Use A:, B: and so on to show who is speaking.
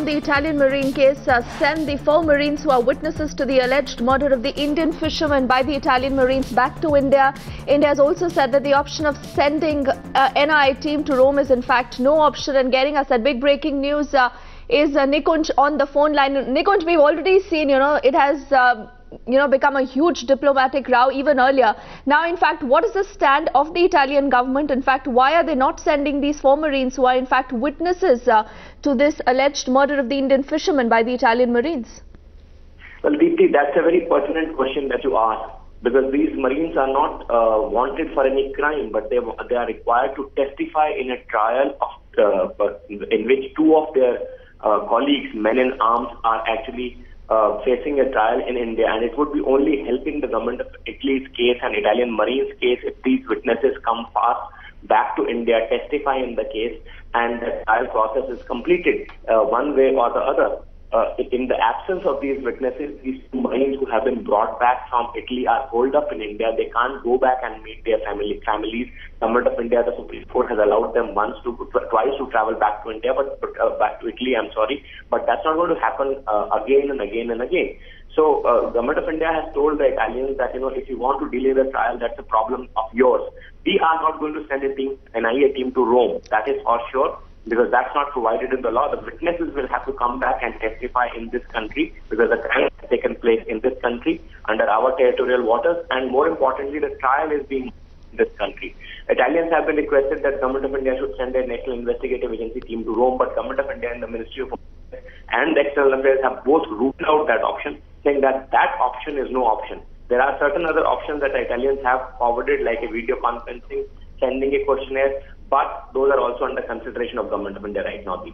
A: The Italian marine case sent the 4 Marines who are witnesses to the alleged murder of the Indian fisherman by the Italian Marines back to India. India has also said that the option of sending NIA team to Rome is in fact no option. And getting us that big breaking news is Nikunj on the phone line. Nikunj, we've already seen, it has become a huge diplomatic row even earlier. Now, in fact, what is the stand of the Italian government? In fact, why are they not sending these 4 Marines who are in fact witnesses to this alleged murder of the Indian fisherman by the Italian Marines?
B: Well, Deepti, that's a very pertinent question that you ask, because these Marines are not wanted for any crime, but they are required to testify in a trial in which 2 of their colleagues, men in arms, are actually facing a trial in India, and it would be only helping the government of Italy's case and Italian Marines case if these witnesses come fast back to India, testify in the case, and the trial process is completed one way or the other. In the absence of these witnesses, these 2 Marines who have been brought back from Italy are holed up in India. They can't go back and meet their families. Government of India, the Supreme Court has allowed them twice to travel back to India, but back to Italy, I'm sorry. But that's not going to happen again and again and again. So, Government of India has told the Italians that, if you want to delay the trial, that's a problem of yours. We are not going to send an NIA team to Rome. That is for sure, because that's not provided in the law. The witnesses will have to come back and testify in this country, because the crime has taken place in this country under our territorial waters, and more importantly, the trial is being in this country. Italians have been requested that Government of India should send a National Investigative Agency team to Rome, but Government of India and the Ministry of Home Affairs and the External Affairs have both ruled out that option, saying that that option is no option. There are certain other options that the Italians have forwarded, like a video conferencing, sending a questionnaire, but those are also under consideration of Government of India right now.